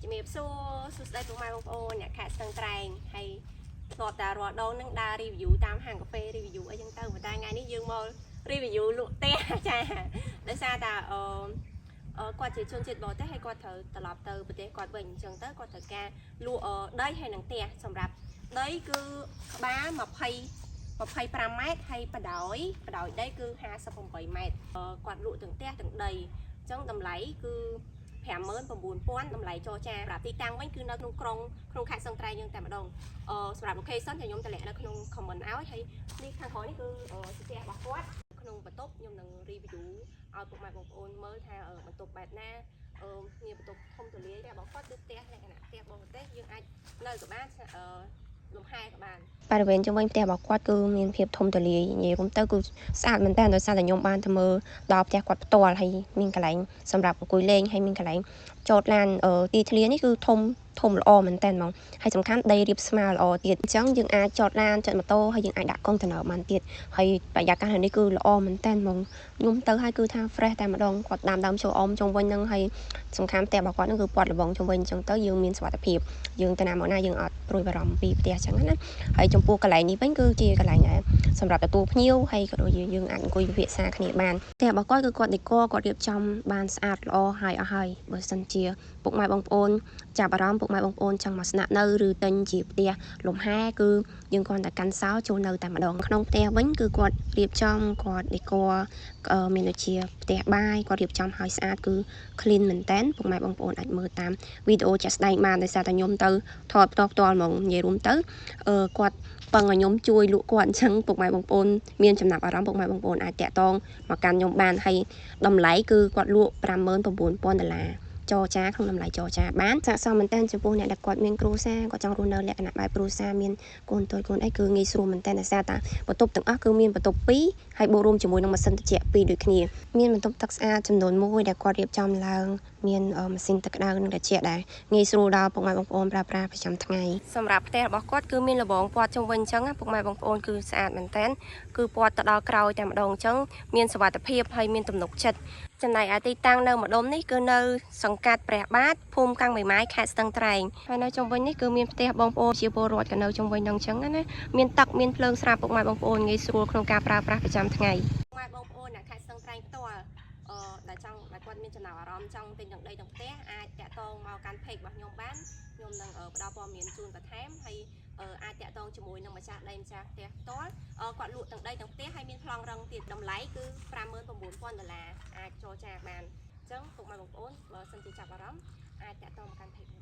ជំរាបសួរសួស្តីពុកម៉ែបងប្អូនអ្នកខេត្តស្ទឹងត្រែងហើយធ្លាប់តែរាល់ដងនឹងដើរ review តាមហាងកាហ្វេ review អីចឹងទៅប៉ុន្តែថ្ងៃនេះយើងមក review លក់ផ្ទះចាដោយសារតែគាត់ជាជនជាតិបរទេសហើយគាត់ត្រូវត្រឡប់ទៅប្រទេសគាត់វិញអញ្ចឹងទៅគាត់ត្រូវការលក់ដីហើយនឹងផ្ទះសម្រាប់ដីគឺក្បាល25ម៉ែត្រហើយបដោយដីគឺ58ម៉ែត្រគាត់លក់ទាំងផ្ទះទាំងដីអញ្ចឹងតម្លៃគឺ59,000តម្លៃចរចាសម្រាប់ទីតាំងវិញគឺនៅក្នុងខេត្តស្ទឹងត្រែងយើងតែម្ដងសម្រាប់ location ខ្ញុំតម្លាក់នៅក្នុង comment ឲ្យហើយនេះខាងក្រោយនេះគឺផ្ទះរបស់គាត់ក្នុងបន្ទប់ខ្ញុំនឹង review ឲ្យពុកម៉ែបងប្អូនមើលថាបន្ទប់បែបណាមានបន្ទប់ធំទូលាយរបស់គាត់គឺផ្ទះលក្ខណៈផ្ទះបរទេសយើងអាចនៅក៏បានលំហែក៏បានបរិវេណជុំវិញផ្ទះរបស់គាត់គឺមានភាពធំទូលាយនិយាយរួមទៅគឺស្អាតមែនតើដោយសារតែខ្ញុំបានទៅមើលដល់ផ្ទះគាត់ផ្ទាល់ហើយមានកន្លែងសម្រាប់អង្គុយលេងហើយមានកន្លែងចតឡានទីធ្លានេះគឺធំល្អមែនតើហ្មងហើយសំខាន់ដីរាបស្មើល្អទៀតអញ្ចឹងយើងអាចចតឡានចតម៉ូតូហើយយើងអាចដាក់កុងតឺន័របានទៀតហើយបរិយាកាសនេះគឺល្អមែនតើហ្មងខ្ញុំទៅហើយគឺថា fresh តែម្ដងគាត់ដាំដើមឈើអុំជុំវិញហ្នឹងហើយសំខាន់ផ្ទះរបស់គាត់ហ្នឹងគឺព័ទ្ធលបងជុំវិញអញ្ចឹងទៅយើងមានសុវត្ថិភាពយើងទៅណាមកណាយើងអត់ព្រួយបារម្ភពីផ្ទះអញ្ចឹងណាហើយចំពោះកន្លែងនេះវិញគឺជាកន្លែងសម្រាប់ទទួលភ្ញៀវហើយក៏ដូចយើងអាចអង្គុយពិភាក្សាគ្នាបានផ្ទះរបស់គាត់គឺគាត់ដេកគាត់រៀបចំបានស្អាតល្អហើយអស់ហើយបើសិនជាពុកម៉ែបងប្អូនចាប់អារម្មណ៍ពុកម៉ែបងប្អូនចង់មកស្នាក់នៅឬទិញជាផ្ទះលំហែគឺយើងគ្រាន់តែកាន់សោចូលនៅតែម្ដងក្នុងផ្ទះវិញគឺគាត់រៀបចំគាត់ដេកមានដូចជាផ្ទះបាយគាត់រៀបចំឲ្យស្អាតគឺ clean មែនតើពុកម៉ែបងប្អូនអាចមើលតាមវីដេអូចាក់ស្ដែងបានដោយសារតែខ្ញុំទៅថតផ្ទាល់ហ្មងនិយាយរួមទៅគាត់ពឹងឲ្យខ្ញុំជួយលក់គាត់អញ្ចឹងពុកម៉ែបងប្អូនមានចំណាប់អារម្មណ៍ពុកម៉ែបងប្អូនអាចតាក់ទងមកកាន់ខ្ញុំបានហើយតម្លៃគឺគាត់លក់$59,000ចរចាក្នុងតម្លៃចរចាបានស័ក្តិសមមែនតើចំពោះអ្នកដែលគាត់មានគ្រួសារគាត់ចង់រស់នៅលក្ខណៈបែបគ្រួសារមានកូនតូចកូនអីគឺងាយស្រួលមែនតើដោយសារតែបន្ទប់ទាំងអស់គឺមានបន្ទប់2ហើយបូករួមជាមួយនឹងម៉ាស៊ីនត្រជាក់2ដូចគ្នាមានបន្ទប់ទឹកស្អាតចំនួន1ដែលគាត់រៀបចំឡើងមានម៉ាស៊ីនទឹកក្តៅនិងត្រជាក់ដែរងាយស្រួលដល់ពុកម៉ែបងប្អូនប្រើប្រាស់ប្រចាំថ្ងៃសម្រាប់ផ្ទះរបស់គាត់គឺមានលបងព័ទ្ធជុំវិញអញ្ចឹងពុកម៉ែបងប្អូនគឺស្អាតមែនតើគឺព័ទ្ធទៅដល់ក្រោយតែម្ដងអញ្ចឹងមានសុវត្ថិភាពហើយមានទំនុកចិត្តចំណែកឯទីតាំងនៅម្ដុំនេះគឺនៅសង្កាត់ព្រះបាទភូមិកាំងមីម៉ាយខេត្តស្ទឹងត្រែងហើយនៅជុំវិញនេះគឺមានផ្ទះបងប្អូនជាពលរដ្ឋក៏នៅជុំវិញនឹងអញ្ចឹងណាមានទឹកមានភ្លើងស្រាប់ពុកម៉ែបងប្អូនងាយស្រួលក្នុងការប្រើប្រាស់ប្រចាំថ្ងៃពុកម៉ែបងប្អូនអ្នកខេត្តស្ទឹងត្រែងផ្ទាល់ដែលគាត់មានចំណាប់អារម្មណ៍ចង់ទិញទាំងដីទាំងផ្ទះអាចតាក់ទងមកកាន់ page របស់ខ្ញុំបានខ្ញុំនឹងផ្ដល់ព័ត៌មានជូនបន្ថែមហើយអាចតាក់ទងជាមួយនឹងម្ចាស់ដីម្ចាស់ផ្ទះផ្ទាល់គាត់លក់ទាំងដីទាំងផ្ទះហើយមានប្លង់រឹងទៀតតម្លៃគឺ$59,000អាចចរចាបានអញ្ចឹងពុកម៉ែបងប្អូនបើសិនជាចាប់អារម្មណ៍អាចតាក់ទងមកកាន់ page